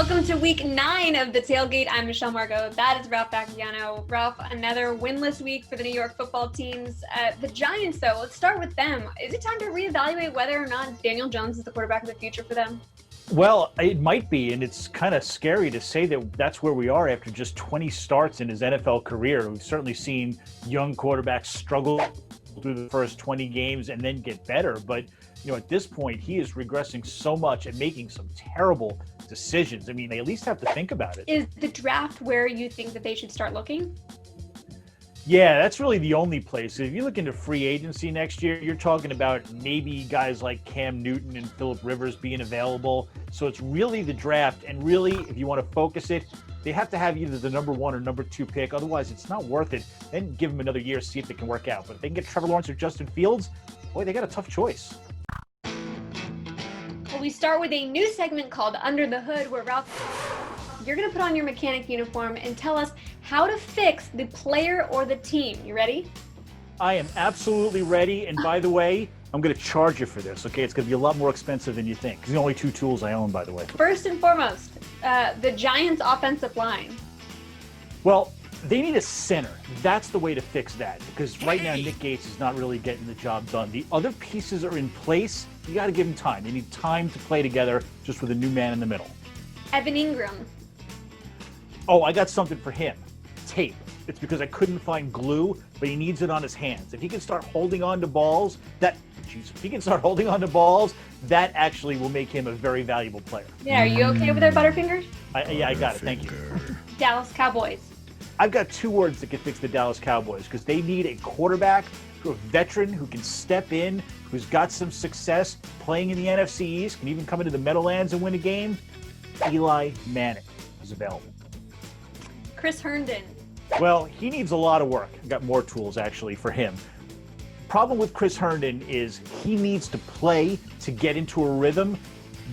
Welcome to week 9 of the Tailgate. I'm Michelle Margaux. That is Ralph Vacchiano. Ralph, another winless week for the New York football teams. The Giants, though, let's start with them. Is it time to reevaluate whether or not Daniel Jones is the quarterback of the future for them? Well, it might be, and it's kind of scary to say that that's where we are after just 20 starts in his NFL career. We've certainly seen young quarterbacks struggle through the first 20 games and then get better. But, at this point, he is regressing so much and making some terrible decisions. I mean, they at least have to think about it. Is the draft where you think that they should start looking? Yeah, that's really the only place. If you look into free agency next year, you're talking about maybe guys like Cam Newton and Phillip Rivers being available. So it's really the draft. And really, if you want to focus it, they have to have either the number 1 or number 2 pick. Otherwise, it's not worth it. Then give them another year, see if it can work out. But if they can get Trevor Lawrence or Justin Fields, boy, they got a tough choice. Well, we start with a new segment called Under the Hood, where Ralph, you're going to put on your mechanic uniform and tell us how to fix the player or the team. You ready? I am absolutely ready. And by the way, I'm going to charge you for this, okay? It's going to be a lot more expensive than you think. It's the only 2 tools I own, by the way. First and foremost, the Giants' offensive line. Well, they need a center. That's the way to fix that, because right now Nick Gates is not really getting the job done. The other pieces are in place. You got to give them time. They need time to play together just with a new man in the middle. Evan Ingram. Oh, I got something for him. Tape. It's because I couldn't find glue, but he needs it on his hands. If he can start holding on to balls, that actually will make him a very valuable player. Yeah, are you okay with their Butterfingers? Yeah, I got it. Thank you. Dallas Cowboys. I've got 2 words that can fix the Dallas Cowboys, because they need a quarterback, a veteran who can step in, who's got some success playing in the NFC East, can even come into the Meadowlands and win a game. Eli Manning is available. Chris Herndon. Well, he needs a lot of work. I've got more tools, actually, for him. Problem with Chris Herndon is he needs to play to get into a rhythm,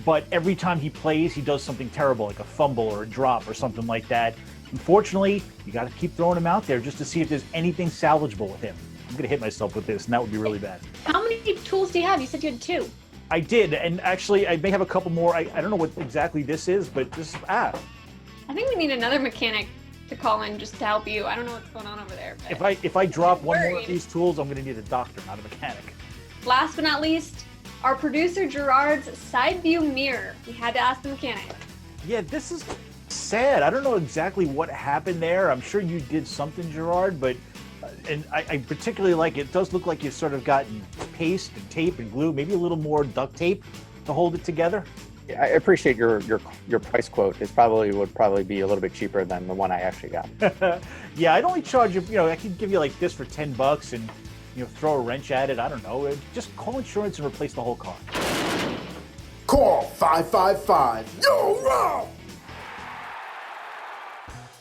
but every time he plays, he does something terrible, like a fumble or a drop or something like that. Unfortunately, you got to keep throwing him out there just to see if there's anything salvageable with him. I'm going to hit myself with this, and that would be really bad. How many tools do you have? You said you had 2. I did, and actually, I may have a couple more. I don't know what exactly this is, but this I think we need another mechanic to call in just to help you. I don't know what's going on over there. If I drop one more of these tools, I'm going to need a doctor, not a mechanic. Last but not least, our producer Gerard's side view mirror. We had to ask the mechanic. Yeah, this is sad. I don't know exactly what happened there. I'm sure you did something, Gerard, but and I particularly like it. It does look like you've sort of gotten paste and tape and glue, maybe a little more duct tape to hold it together. I appreciate your price quote. It would probably be a little bit cheaper than the one I actually got. Yeah, I'd only charge you, I could give you like this for $10 and, throw a wrench at it. I don't know. Just call insurance and replace the whole car. Call 555. Yo, Ralph!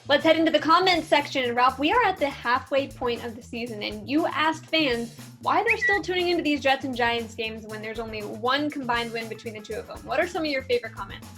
Let's head into the comments section. Ralph, we are at the halfway point of the season, and you asked fans why they're still tuning into these Jets and Giants games when there's only 1 combined win between the 2 of them. What are some of your favorite comments?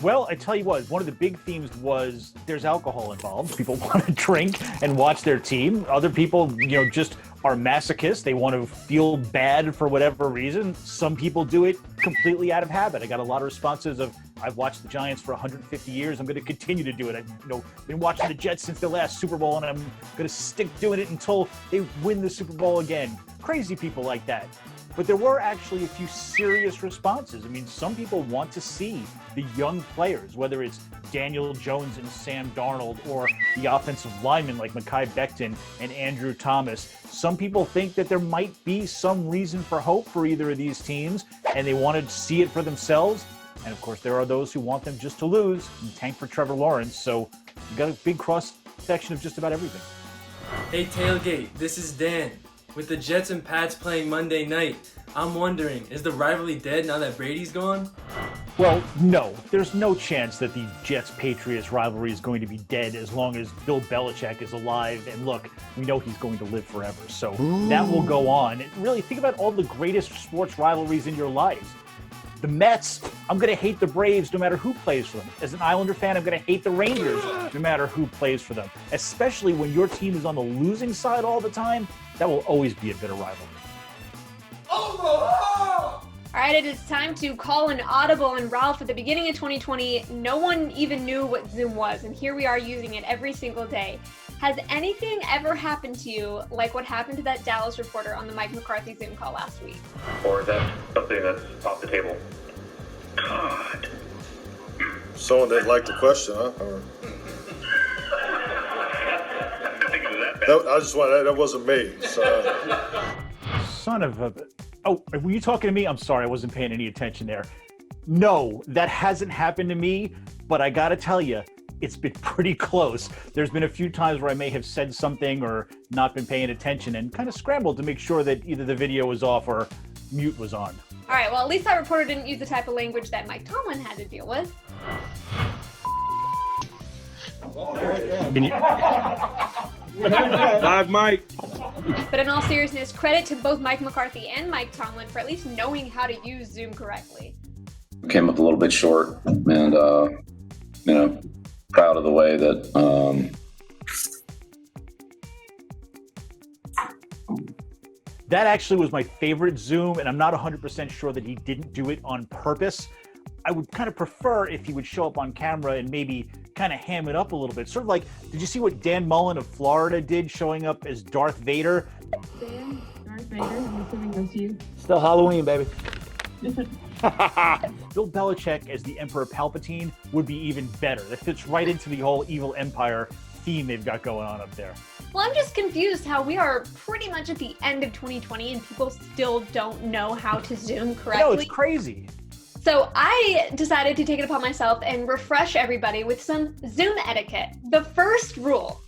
Well, I tell you what, one of the big themes was there's alcohol involved. People want to drink and watch their team. Other people, just are masochists. They want to feel bad for whatever reason. Some people do it completely out of habit. I got a lot of responses of, I've watched the Giants for 150 years. I'm going to continue to do it. I've been watching the Jets since their last Super Bowl, and I'm going to stick doing it until they win the Super Bowl again. Crazy people like that. But there were actually a few serious responses. I mean, some people want to see the young players, whether it's Daniel Jones and Sam Darnold or the offensive linemen like Mekhi Becton and Andrew Thomas. Some people think that there might be some reason for hope for either of these teams, and they want to see it for themselves. And of course, there are those who want them just to lose and tank for Trevor Lawrence. So you've got a big cross section of just about everything. Hey Tailgate, this is Dan. With the Jets and Pats playing Monday night, I'm wondering, is the rivalry dead now that Brady's gone? Well, no. There's no chance that the Jets-Patriots rivalry is going to be dead as long as Bill Belichick is alive. And look, we know he's going to live forever. So that will go on. And really, think about all the greatest sports rivalries in your lives. The Mets, I'm going to hate the Braves no matter who plays for them. As an Islander fan, I'm going to hate the Rangers no matter who plays for them. Especially when your team is on the losing side all the time, that will always be a bitter rivalry. All right, it is time to call an audible. And Ralph, at the beginning of 2020, no one even knew what Zoom was. And here we are using it every single day. Has anything ever happened to you like what happened to that Dallas reporter on the Mike McCarthy Zoom call last week? Or is that something that's off the table? God. Someone didn't like the question, huh? Or... that wasn't me. So. Son of a... Oh, were you talking to me? I'm sorry, I wasn't paying any attention there. No, that hasn't happened to me, but I gotta tell you, it's been pretty close. There's been a few times where I may have said something or not been paying attention and kind of scrambled to make sure that either the video was off or mute was on. All right, well, at least that reporter didn't use the type of language that Mike Tomlin had to deal with. Live Mike. But in all seriousness, credit to both Mike McCarthy and Mike Tomlin for at least knowing how to use Zoom correctly. Came up a little bit short, and proud of the way that that actually was my favorite Zoom, and I'm not 100% sure that he didn't do it on purpose. I would kind of prefer if he would show up on camera and maybe kind of ham it up a little bit. Sort of like, did you see what Dan Mullen of Florida did, showing up as Darth Vader? Dan, Darth Vader, I'm assuming that's you. Still Halloween, baby. Bill Belichick as the Emperor Palpatine would be even better. That fits right into the whole evil empire theme they've got going on up there. Well, I'm just confused how we are pretty much at the end of 2020 and people still don't know how to Zoom correctly. No, it's crazy. So I decided to take it upon myself and refresh everybody with some Zoom etiquette. The first rule,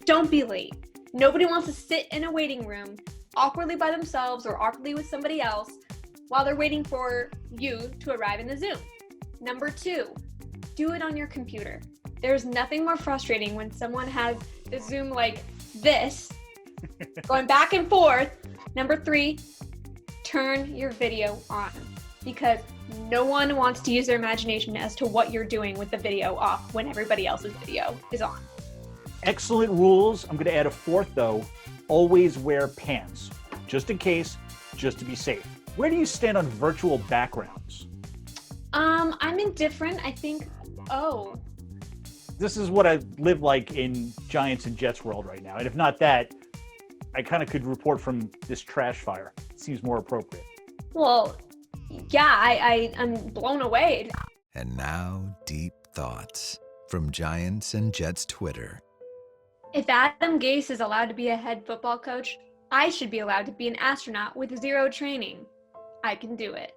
don't be late. Nobody wants to sit in a waiting room awkwardly by themselves or awkwardly with somebody else while they're waiting for you to arrive in the Zoom. Number 2, do it on your computer. There's nothing more frustrating when someone has the Zoom like this, going back and forth. Number 3, turn your video on, because no one wants to use their imagination as to what you're doing with the video off when everybody else's video is on. Excellent rules. I'm going to add a 4th, though. Always wear pants, just in case, just to be safe. Where do you stand on virtual backgrounds? I'm indifferent. I think, This is what I live like in Giants and Jets world right now. And if not that, I kind of could report from this trash fire. It seems more appropriate. Well, yeah, I'm blown away. And now, deep thoughts from Giants and Jets Twitter. If Adam Gase is allowed to be a head football coach, I should be allowed to be an astronaut with 0 training. I can do it.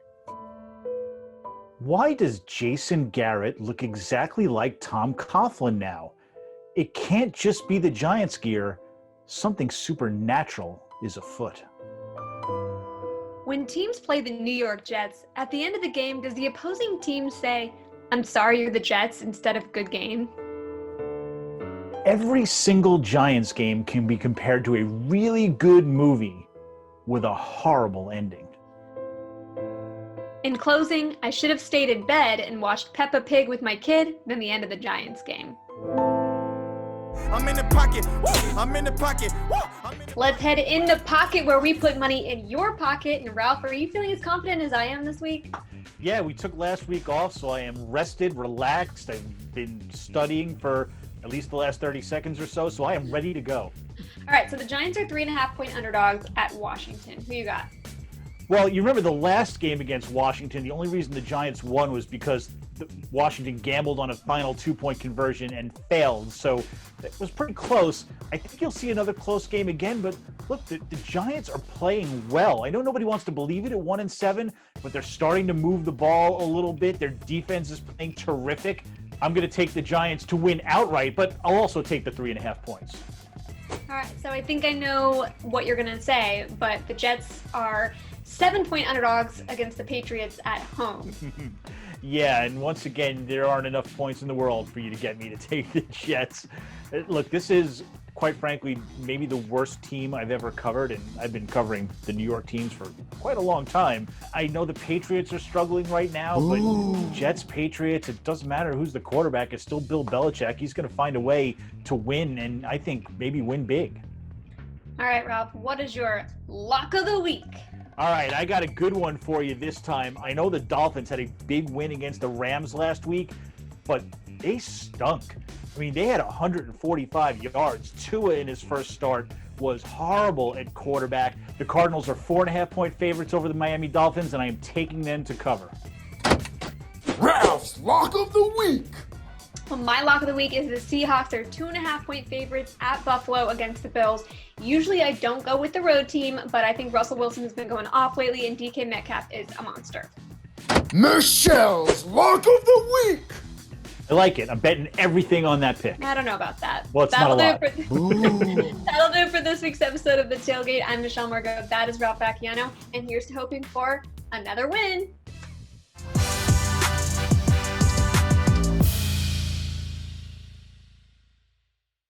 Why does Jason Garrett look exactly like Tom Coughlin now? It can't just be the Giants gear. Something supernatural is afoot. When teams play the New York Jets, at the end of the game, does the opposing team say, "I'm sorry you're the Jets," instead of "good game"? Every single Giants game can be compared to a really good movie with a horrible ending. In closing, I should have stayed in bed and watched Peppa Pig with my kid than the end of the Giants game. I'm in the pocket. Woo! I'm in the pocket. Woo! Let's head in the pocket where we put money in your pocket. And Ralph, are you feeling as confident as I am this week? Yeah, we took last week off, so I am rested, relaxed. I've been studying for at least the last 30 seconds or so I am ready to go. All right, so the Giants are 3.5-point underdogs at Washington. Who you got? Well, you remember the last game against Washington, the only reason the Giants won was because Washington gambled on a final 2-point conversion and failed. So it was pretty close. I think you'll see another close game again, but look, the Giants are playing well. I know nobody wants to believe it at 1-7, but they're starting to move the ball a little bit. Their defense is playing terrific. I'm going to take the Giants to win outright, but I'll also take the 3.5 points. All right, so I think I know what you're going to say, but the Jets are 7-point underdogs against the Patriots at home. Yeah, and once again, there aren't enough points in the world for you to get me to take the Jets. Look, this is, quite frankly, maybe the worst team I've ever covered, and I've been covering the New York teams for quite a long time. I know the Patriots are struggling right now, but Jets, Patriots, it doesn't matter who's the quarterback. It's still Bill Belichick. He's going to find a way to win, and I think maybe win big. All right, Ralph, what is your lock of the week? All right, I got a good one for you this time. I know the Dolphins had a big win against the Rams last week, but they stunk. I mean, they had 145 yards. Tua in his first start was horrible at quarterback. The Cardinals are 4.5-point favorites over the Miami Dolphins, and I am taking them to cover. Ralph's Lock of the Week. Well, my lock of the week is the Seahawks. They're 2.5-point favorites at Buffalo against the Bills. Usually I don't go with the road team, but I think Russell Wilson has been going off lately, and DK Metcalf is a monster. Michelle's Lock of the Week. I like it. I'm betting everything on that pick. I don't know about that. Well, it's not a lot. That'll do it for this week's episode of The Tailgate. I'm Michelle Margaux. That is Ralph Vacchiano. And here's to hoping for another win.